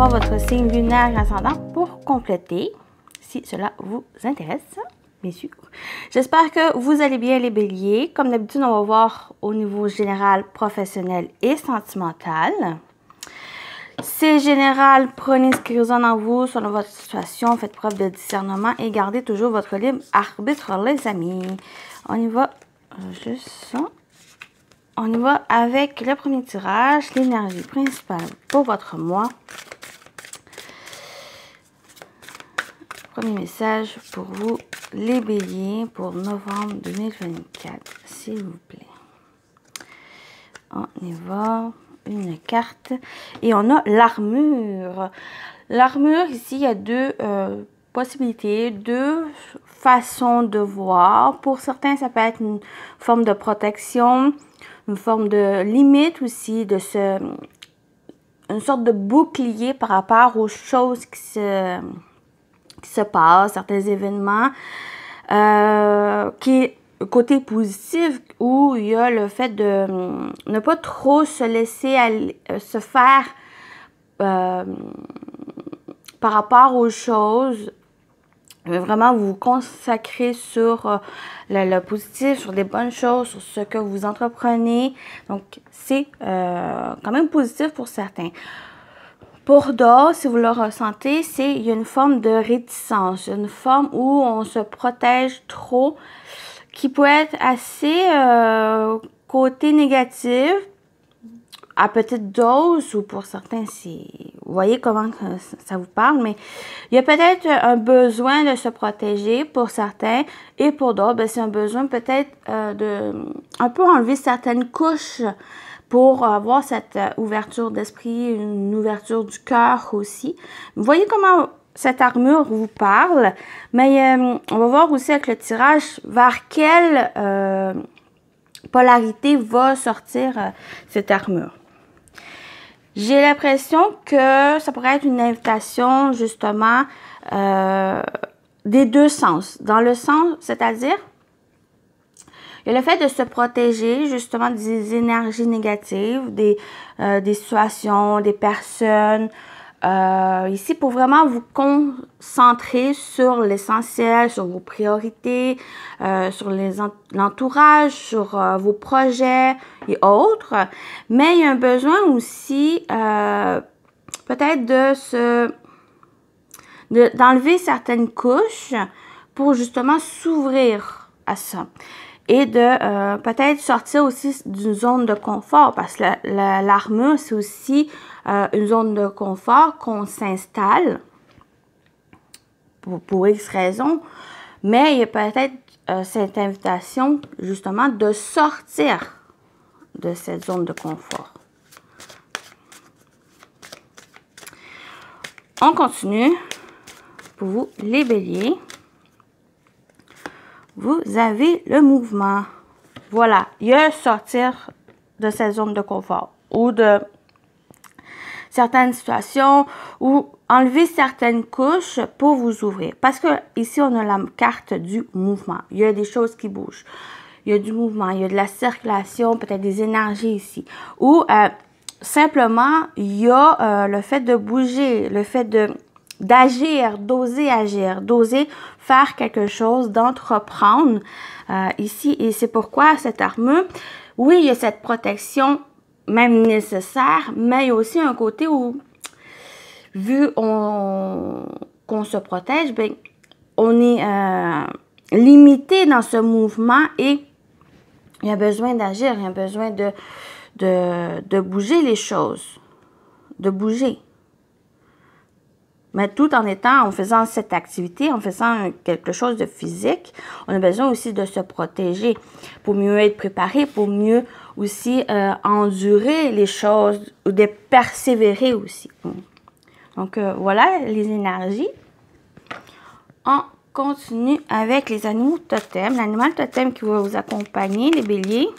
voir votre signe lunaire ascendant pour compléter, si cela vous intéresse, bien sûr. J'espère que vous allez bien les béliers. Comme d'habitude, on va voir au niveau général, professionnel et sentimental. C'est général, prenez ce qui résonne en vous, selon votre situation, faites preuve de discernement et gardez toujours votre libre arbitre, les amis. On y va, juste ça. On y va avec le premier tirage, l'énergie principale pour votre mois. Premier message pour vous, les béliers, pour novembre 2024, s'il vous plaît. On y va. Une carte et on a l'armure. L'armure, ici, il y a deux possibilités, deux façons de voir. Pour certains, ça peut être une forme de protection, une forme de limite aussi, une sorte de bouclier par rapport aux choses qui se passent, certains événements, qui est côté positif où il y a le fait de ne pas trop se laisser se faire par rapport aux choses, vraiment vous consacrer sur le positif, sur des bonnes choses, sur ce que vous entreprenez. Donc c'est quand même positif pour certains. Pour d'autres, si vous le ressentez, il y a une forme de réticence, une forme où on se protège trop, qui peut être assez côté négatif, à petite dose, ou pour certains, vous voyez comment ça vous parle, mais il y a peut-être un besoin de se protéger pour certains, et pour d'autres, c'est un besoin peut-être un peu enlever certaines couches pour avoir cette ouverture d'esprit, une ouverture du cœur aussi. Vous voyez comment cette armure vous parle, mais on va voir aussi avec le tirage vers quelle polarité va sortir cette armure. J'ai l'impression que ça pourrait être une invitation justement des deux sens. Dans le sens, c'est-à-dire, il y a le fait de se protéger justement des énergies négatives, des situations, des personnes. Ici, pour vraiment vous concentrer sur l'essentiel, sur vos priorités, sur l'entourage, sur vos projets et autres. Mais il y a un besoin aussi peut-être d'enlever certaines couches pour justement s'ouvrir à ça. Et de peut-être sortir aussi d'une zone de confort, parce que l'armure, c'est aussi une zone de confort qu'on s'installe pour X raisons, mais il y a peut-être cette invitation justement de sortir de cette zone de confort. On continue pour vous les béliers. Vous avez le mouvement. Voilà, il y a sortir de cette zone de confort ou de certaines situations ou enlever certaines couches pour vous ouvrir. Parce que ici, on a la carte du mouvement. Il y a des choses qui bougent. Il y a du mouvement, il y a de la circulation, peut-être des énergies ici. Ou simplement, il y a le fait de bouger, le fait d'agir, d'oser agir, d'oser faire quelque chose, d'entreprendre ici. Et c'est pourquoi cette armure, oui, il y a cette protection même nécessaire, mais il y a aussi un côté où, vu qu'on se protège, bien, on est limité dans ce mouvement et il y a besoin d'agir, il y a besoin de bouger les choses, de bouger. Mais tout en faisant cette activité, en faisant quelque chose de physique, on a besoin aussi de se protéger pour mieux être préparé, pour mieux aussi endurer les choses, ou de persévérer aussi. Donc voilà les énergies. On continue avec les animaux totems. L'animal totem qui va vous accompagner, les béliers,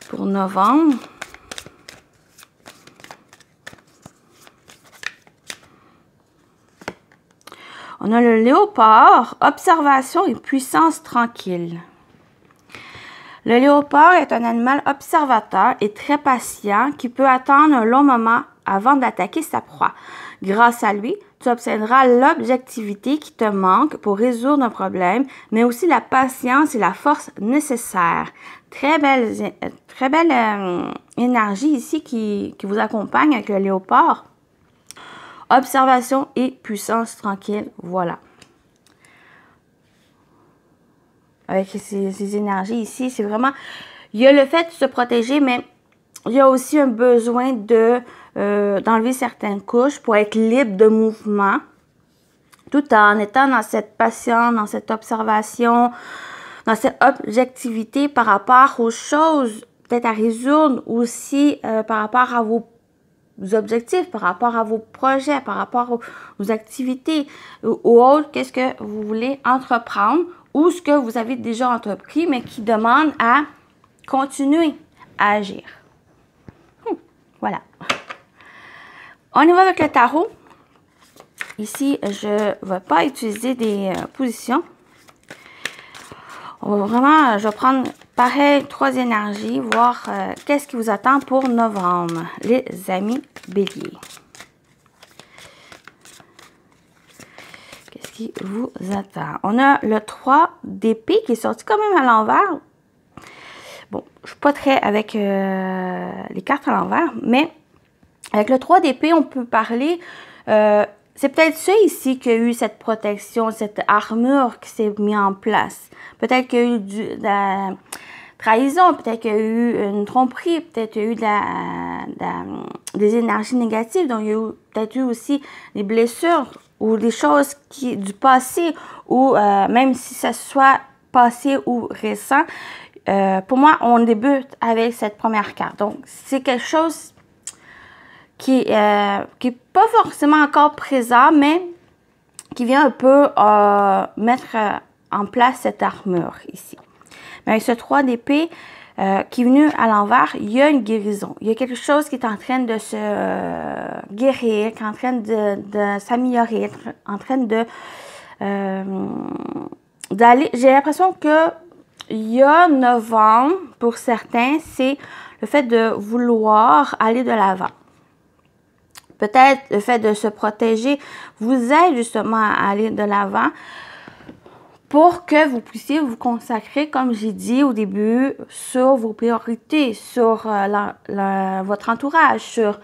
pour novembre. On a le léopard, observation et puissance tranquille. Le léopard est un animal observateur et très patient qui peut attendre un long moment avant d'attaquer sa proie. Grâce à lui, tu obtiendras l'objectivité qui te manque pour résoudre un problème, mais aussi la patience et la force nécessaires. Très belle énergie ici qui vous accompagne avec le léopard. Observation et puissance tranquille, voilà. Avec ces énergies ici, c'est vraiment... Il y a le fait de se protéger, mais il y a aussi un besoin d'enlever certaines couches pour être libre de mouvement, tout en étant dans cette patience, dans cette observation, dans cette objectivité par rapport aux choses peut-être à résoudre, aussi par rapport à vos objectifs, par rapport à vos projets, par rapport aux activités ou autres, qu'est-ce que vous voulez entreprendre ou ce que vous avez déjà entrepris, mais qui demande à continuer à agir. Voilà. On y va avec le tarot. Ici, je ne vais pas utiliser des positions. On va vraiment, je vais prendre pareil 3 énergies, voir qu'est-ce qui vous attend pour novembre, les amis béliers. Qu'est-ce qui vous attend? On a le 3 d'épée qui est sorti quand même à l'envers. Bon, je ne suis pas très avec les cartes à l'envers, mais avec le 3 d'épée, on peut parler... c'est peut-être ça ici qui a eu cette protection, cette armure qui s'est mise en place. Peut-être qu'il y a eu de la trahison, peut-être qu'il y a eu une tromperie, peut-être qu'il y a eu des énergies négatives. Donc, il y a peut-être eu aussi des blessures ou des choses du passé, ou même si ça soit passé ou récent. Pour moi, on débute avec cette première carte. Donc, c'est quelque chose qui est pas forcément encore présent, mais qui vient un peu mettre en place cette armure ici. Mais avec ce 3 d'épée qui est venu à l'envers, il y a une guérison. Il y a quelque chose qui est en train de se guérir, qui est en train de s'améliorer, en train d'aller... J'ai l'impression que il y a novembre, pour certains, c'est le fait de vouloir aller de l'avant. Peut-être le fait de se protéger vous aide justement à aller de l'avant pour que vous puissiez vous consacrer, comme j'ai dit au début, sur vos priorités, sur votre entourage, sur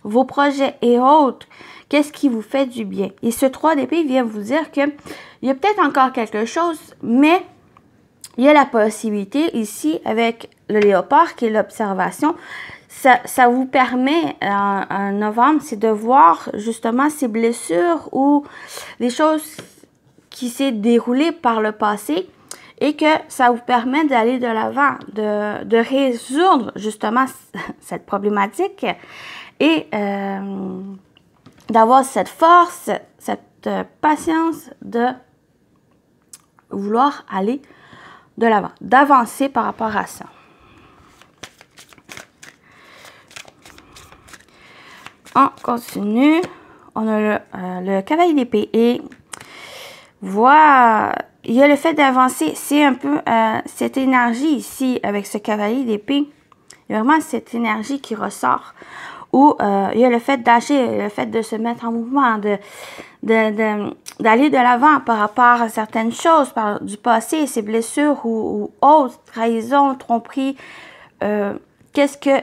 vos projets et autres. Qu'est-ce qui vous fait du bien? Et ce 3 d'épée vient vous dire qu'il y a peut-être encore quelque chose, mais il y a la possibilité ici avec le léopard qui est l'observation. Ça vous permet, en novembre, c'est de voir justement ces blessures ou des choses qui s'est déroulées par le passé et que ça vous permet d'aller de l'avant, de résoudre justement cette problématique et d'avoir cette force, cette patience de vouloir aller de l'avant, d'avancer par rapport à ça. On continue. On a le cavalier d'épée et voilà, il y a le fait d'avancer. C'est un peu cette énergie ici avec ce cavalier d'épée. Il y a vraiment cette énergie qui ressort où il y a le fait d'agir, le fait de se mettre en mouvement, d'aller de l'avant par rapport à certaines choses, du passé, ces blessures ou autres, trahison, tromperie. Qu'est-ce que...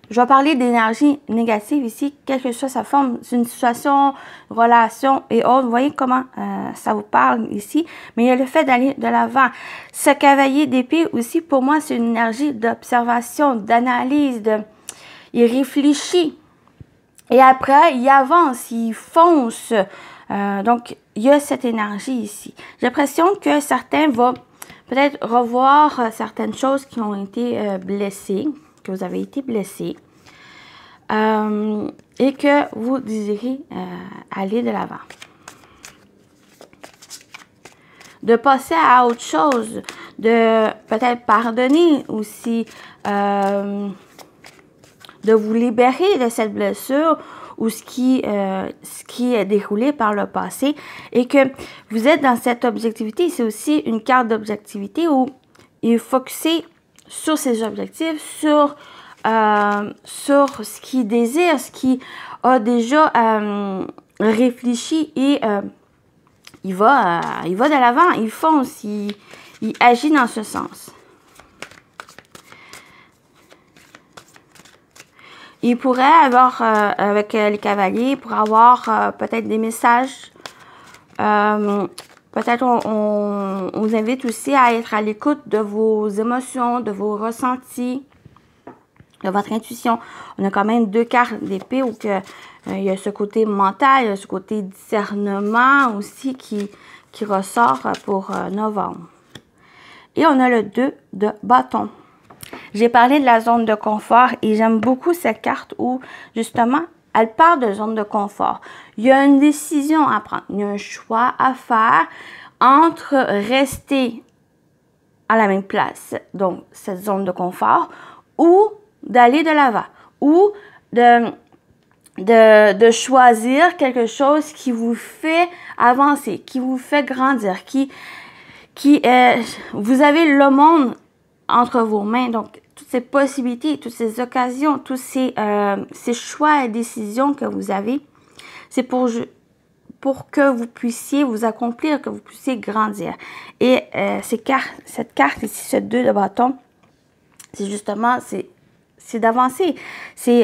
je vais parler d'énergie négative ici, quelle que soit sa forme, c'est une situation, relation et autres. Vous voyez comment ça vous parle ici. Mais il y a le fait d'aller de l'avant. Ce cavalier d'épée aussi, pour moi, c'est une énergie d'observation, d'analyse. Il réfléchit. Et après, il avance, il fonce. Donc, il y a cette énergie ici. J'ai l'impression que certains vont peut-être revoir certaines choses qui ont été blessées, que vous avez été blessé et que vous désirez aller de l'avant. De passer à autre chose, de peut-être pardonner aussi, de vous libérer de cette blessure ou ce qui est déroulé par le passé et que vous êtes dans cette objectivité. C'est aussi une carte d'objectivité où il est focusé sur ses objectifs, sur sur ce qu'il désire, ce qu'il a déjà réfléchi et il va de l'avant, il fonce, il agit dans ce sens. Il pourrait avoir, avec les cavaliers, pour avoir peut-être des messages. Peut-être on vous invite aussi à être à l'écoute de vos émotions, de vos ressentis, de votre intuition. On a quand même 2 cartes d'épée où il y a ce côté mental, il y a ce côté discernement aussi qui ressort pour novembre. Et on a le 2 de bâton. J'ai parlé de la zone de confort et j'aime beaucoup cette carte où, justement, elle parle de zone de confort. Il y a une décision à prendre, il y a un choix à faire entre rester à la même place, donc cette zone de confort, ou d'aller de l'avant, ou de choisir quelque chose qui vous fait avancer, qui vous fait grandir, vous avez le monde entre vos mains, donc toutes ces possibilités, toutes ces occasions, tous ces choix et décisions que vous avez, c'est pour que vous puissiez vous accomplir, que vous puissiez grandir. Et cette carte ici, ce 2 de bâton, c'est justement, c'est d'avancer. C'est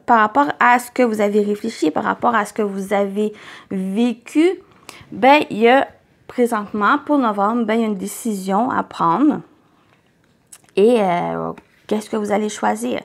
par rapport à ce que vous avez réfléchi, par rapport à ce que vous avez vécu, ben il y a présentement, pour novembre, ben il y a une décision à prendre. Et qu'est-ce que vous allez choisir?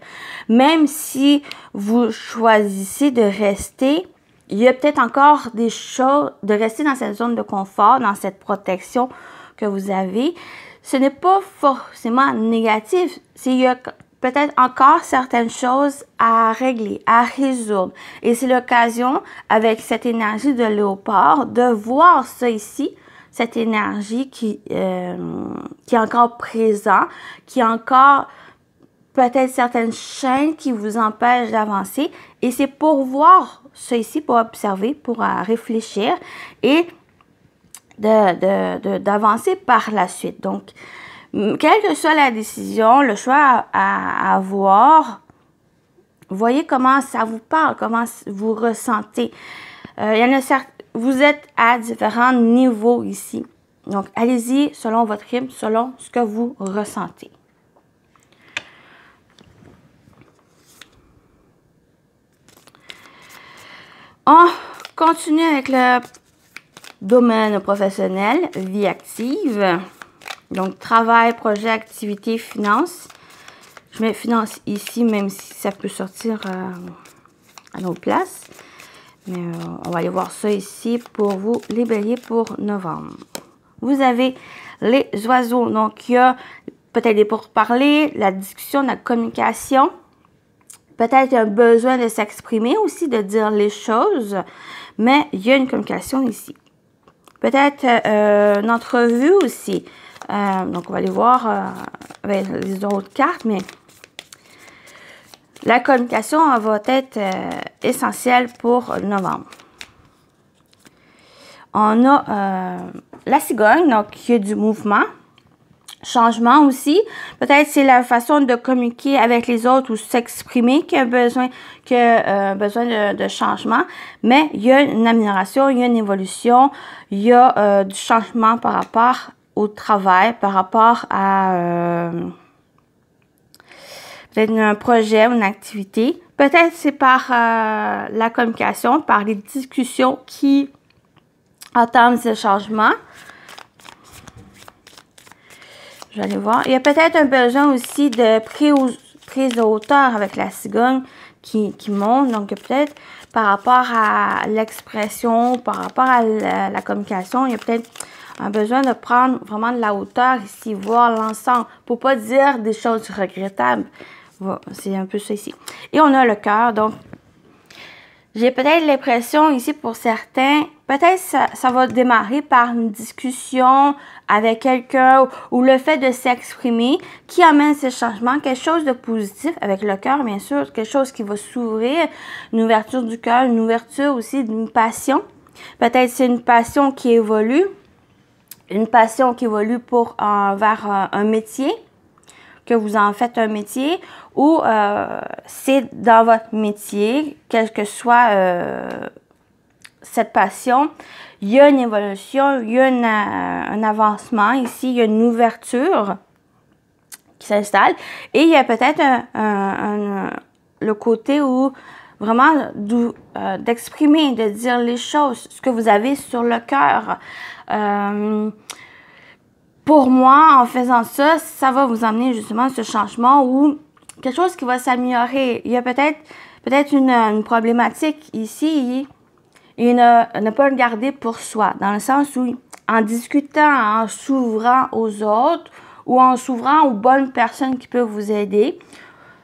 Même si vous choisissez de rester, il y a peut-être encore des choses, de rester dans cette zone de confort, dans cette protection que vous avez. Ce n'est pas forcément négatif. Il y a peut-être encore certaines choses à régler, à résoudre. Et c'est l'occasion, avec cette énergie de léopard, de voir ça ici, cette énergie qui est encore présente, qui a encore peut-être certaines chaînes qui vous empêchent d'avancer. Et c'est pour voir ça ici, pour observer, pour réfléchir et d'avancer par la suite. Donc, quelle que soit la décision, le choix à avoir, voyez comment ça vous parle, comment vous ressentez. Il y en a certains. Vous êtes à différents niveaux ici. Donc, allez-y selon votre rythme, selon ce que vous ressentez. On continue avec le domaine professionnel, vie active. Donc, travail, projet, activité, finance. Je mets finance ici, même si ça peut sortir à nos places. Mais on va aller voir ça ici pour vous, les béliers, pour novembre. Vous avez les oiseaux. Donc, il y a peut-être des pourparlers, la discussion, la communication. Peut-être un besoin de s'exprimer aussi, de dire les choses. Mais il y a une communication ici. Peut-être une entrevue aussi. Donc, on va aller voir avec les autres cartes, mais la communication va être essentielle pour novembre. On a la cigogne, donc il y a du mouvement, changement aussi. Peut-être c'est la façon de communiquer avec les autres ou s'exprimer qui a besoin de changement. Mais il y a une amélioration, il y a une évolution, il y a du changement par rapport au travail, par rapport à peut-être un projet, une activité. Peut-être c'est par la communication, par les discussions qui entament ce changement. Je vais aller voir. Il y a peut-être un besoin aussi de prise de hauteur avec la cigogne qui monte. Donc, peut-être par rapport à l'expression, par rapport à la communication, il y a peut-être un besoin de prendre vraiment de la hauteur ici, voir l'ensemble, pour pas dire des choses regrettables. Voilà, c'est un peu ça ici. Et on a le cœur, donc j'ai peut-être l'impression ici pour certains, peut-être ça va démarrer par une discussion avec quelqu'un ou le fait de s'exprimer qui amène ces changements, quelque chose de positif avec le cœur bien sûr, quelque chose qui va s'ouvrir, une ouverture du cœur, une ouverture aussi d'une passion. Peut-être c'est une passion qui évolue, vers un métier que vous en faites un métier ou c'est dans votre métier, quelle que soit cette passion, il y a une évolution, il y a un avancement ici, il y a une ouverture qui s'installe et il y a peut-être le côté où vraiment d'exprimer, de dire les choses, ce que vous avez sur le cœur. Pour moi, en faisant ça, ça va vous amener justement ce changement ou quelque chose qui va s'améliorer. Il y a peut-être une problématique ici et ne pas le garder pour soi, dans le sens où en discutant, en s'ouvrant aux autres ou en s'ouvrant aux bonnes personnes qui peuvent vous aider,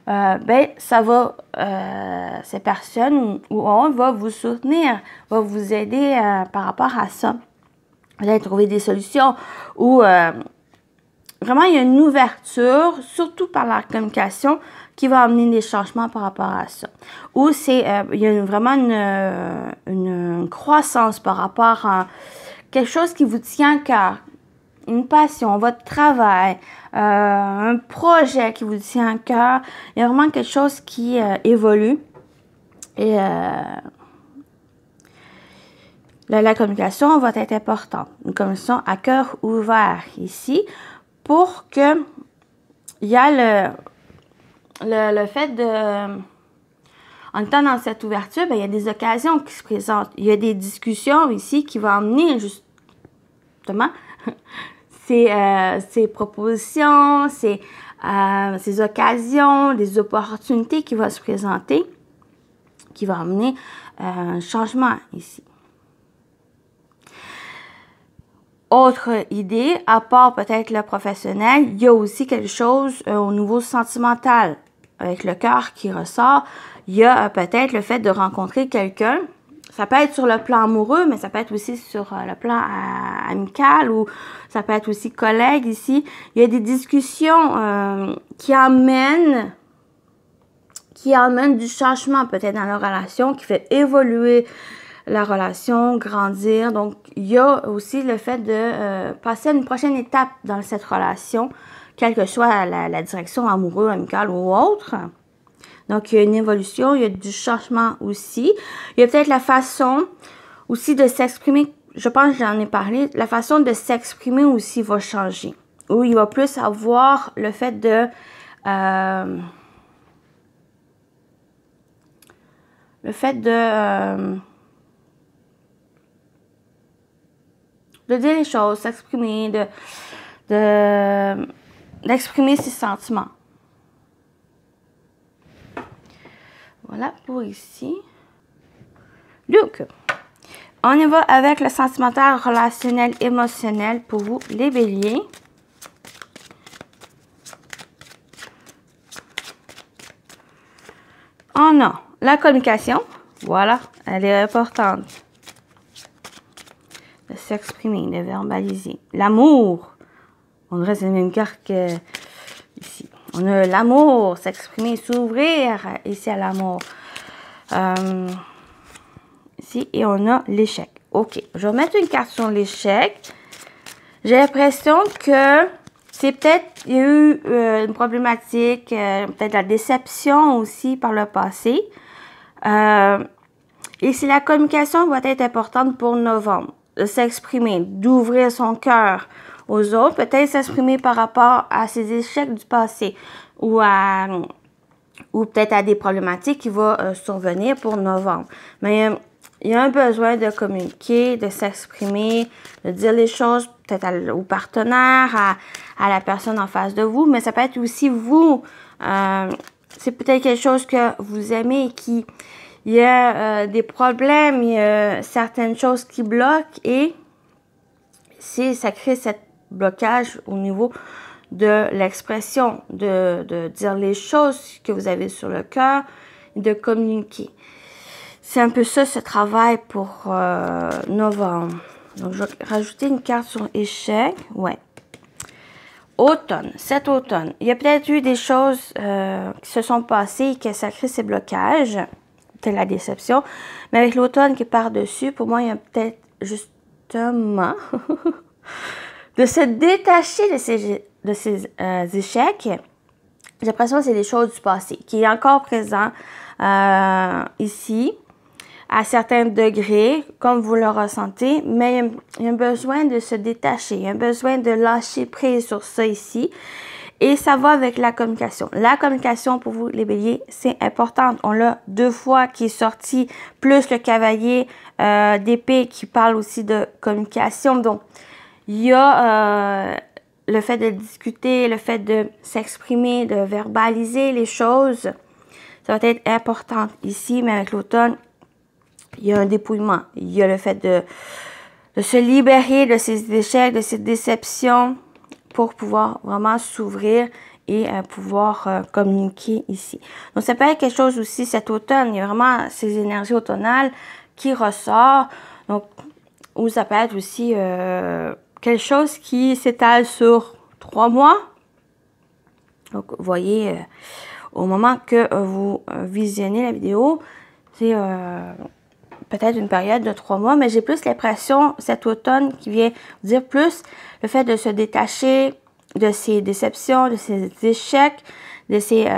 ben ça va, ces personnes ou on va vous soutenir, va vous aider par rapport à ça. Vous allez trouver des solutions ou vraiment il y a une ouverture, surtout par la communication, qui va amener des changements par rapport à ça. Ou c'est, il y a vraiment une croissance par rapport à quelque chose qui vous tient à cœur, une passion, votre travail, un projet qui vous tient à cœur. Il y a vraiment quelque chose qui évolue. Et la communication va être importante. Une communication à cœur ouvert ici pour que il y a le fait de... En étant dans cette ouverture, bien, il y a des occasions qui se présentent. Il y a des discussions ici qui vont amener justement ces propositions, ces occasions, des opportunités qui vont se présenter, qui vont amener un changement ici. Autre idée, à part peut-être le professionnel, il y a aussi quelque chose au niveau sentimental, avec le cœur qui ressort. Il y a peut-être le fait de rencontrer quelqu'un. Ça peut être sur le plan amoureux, mais ça peut être aussi sur le plan amical ou ça peut être aussi collègue ici. Il y a des discussions qui amènent du changement peut-être dans la relation, qui fait évoluer la relation, grandir. Donc, il y a aussi le fait de passer à une prochaine étape dans cette relation, quelle que soit la direction amoureuse, amicale ou autre. Donc, il y a une évolution, il y a du changement aussi. Il y a peut-être la façon aussi de s'exprimer. Je pense que j'en ai parlé. La façon de s'exprimer aussi va changer. Où il va plus avoir le fait de... de dire les choses, s'exprimer, d'exprimer ses sentiments. Voilà pour ici. Donc, on y va avec le sentimental, relationnel, émotionnel pour vous, les béliers. On a la communication. Voilà, elle est importante. De s'exprimer, de verbaliser. L'amour. On dirait que c'est le même carte que ici. On a l'amour, s'exprimer, s'ouvrir ici à l'amour. Ici, et on a l'échec. OK, je vais mettre une carte sur l'échec. J'ai l'impression que c'est peut-être, il y a eu une problématique, peut-être la déception aussi par le passé. Et si la communication va être importante pour novembre, de s'exprimer, d'ouvrir son cœur aux autres, peut-être s'exprimer par rapport à ses échecs du passé ou peut-être à des problématiques qui vont survenir pour novembre. Mais il y a un besoin de communiquer, de s'exprimer, de dire les choses peut-être au partenaire, à la personne en face de vous, mais ça peut être aussi vous. C'est peut-être quelque chose que vous aimez et il y a des problèmes, il y a certaines choses qui bloquent et ça crée ce blocage au niveau de l'expression, de dire les choses que vous avez sur le cœur, de communiquer. C'est un peu ça, ce travail pour novembre. Donc, je vais rajouter une carte sur échec. Ouais. Automne, cet automne. Il y a peut-être eu des choses qui se sont passées et que ça crée ces blocages. Peut-être la déception. Mais avec l'automne qui est par-dessus, pour moi, il y a peut-être justement de se détacher de ces échecs j'ai l'impression que c'est des choses du passé qui est encore présent ici, à certains degrés, comme vous le ressentez, mais il y a un besoin de se détacher, il y a un besoin de lâcher prise sur ça ici. Et ça va avec la communication. La communication pour vous, les béliers, c'est important. On l'a 2 fois qui est sorti, plus le cavalier d'épée qui parle aussi de communication. Donc, il y a le fait de discuter, le fait de s'exprimer, de verbaliser les choses. Ça va être important ici, mais avec l'automne, il y a un dépouillement. Il y a le fait de se libérer de ces échecs, de ces déceptions, pour pouvoir vraiment s'ouvrir et pouvoir communiquer ici. Donc, ça peut être quelque chose aussi cet automne. Il y a vraiment ces énergies automnales qui ressortent. Donc, ou ça peut être aussi quelque chose qui s'étale sur 3 mois. Donc, vous voyez, au moment que vous visionnez la vidéo, c'est peut-être une période de 3 mois, mais j'ai plus l'impression, cet automne, qui vient dire plus le fait de se détacher de ces déceptions, de ces échecs, de ces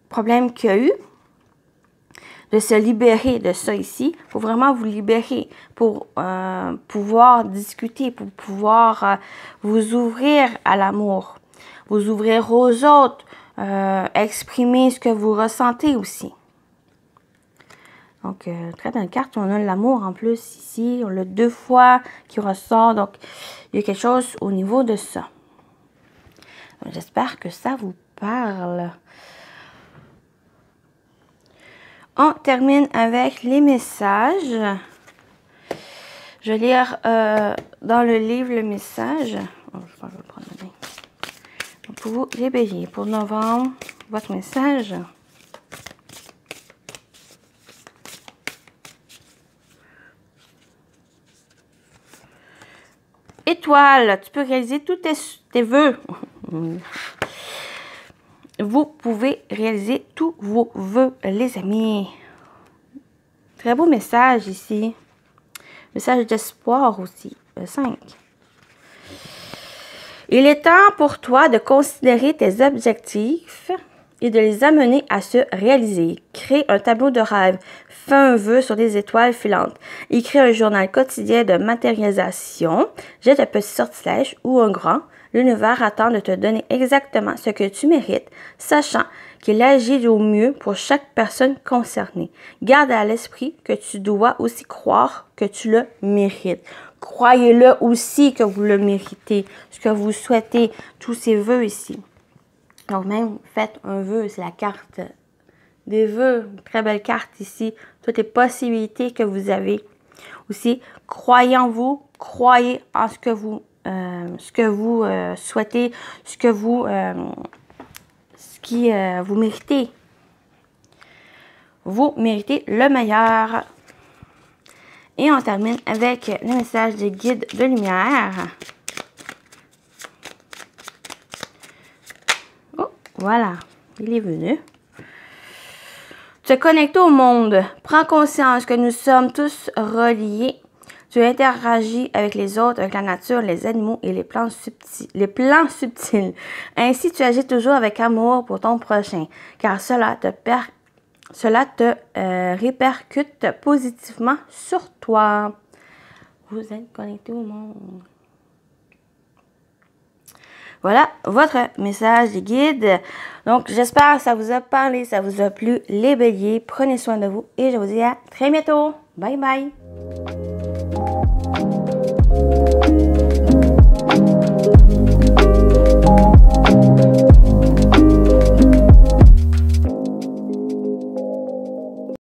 problèmes qu'il y a eu, de se libérer de ça ici, pour vraiment vous libérer, pour pouvoir discuter, pour pouvoir vous ouvrir à l'amour, vous ouvrir aux autres, exprimer ce que vous ressentez aussi. Donc, très belle carte. On a l'amour en plus ici. On l'a 2 fois qui ressort. Donc, il y a quelque chose au niveau de ça. J'espère que ça vous parle. On termine avec les messages. Je vais lire dans le livre le message. Oh, je vais le prendre demain. Pour vous, les béliers, pour novembre, votre message. Étoile, tu peux réaliser tous tes vœux. Vous pouvez réaliser tous vos vœux, les amis. Très beau message ici. Message d'espoir aussi. 5. Il est temps pour toi de considérer tes objectifs et de les amener à se réaliser. Crée un tableau de rêve. Fais un vœu sur des étoiles filantes. Écris un journal quotidien de matérialisation. Jette un petit sortilège ou un grand. L'univers attend de te donner exactement ce que tu mérites, sachant qu'il agit au mieux pour chaque personne concernée. Garde à l'esprit que tu dois aussi croire que tu le mérites. Croyez-le aussi que vous le méritez, ce que vous souhaitez, tous ces vœux ici. Donc, même faites un vœu, c'est la carte des vœux, une très belle carte ici, toutes les possibilités que vous avez. Aussi, croyez en vous, croyez en ce que vous souhaitez, ce qui vous méritez. Vous méritez le meilleur. Et on termine avec le message des guides de lumière. Oh, voilà, il est venu. Te connecter au monde. Prends conscience que nous sommes tous reliés. Tu interagis avec les autres, avec la nature, les animaux et les plans subtils. Ainsi, tu agis toujours avec amour pour ton prochain, car cela te répercute positivement sur toi. Vous êtes connecté au monde. Voilà votre message des guides. Donc, j'espère que ça vous a parlé, ça vous a plu, les béliers. Prenez soin de vous et je vous dis à très bientôt. Bye bye.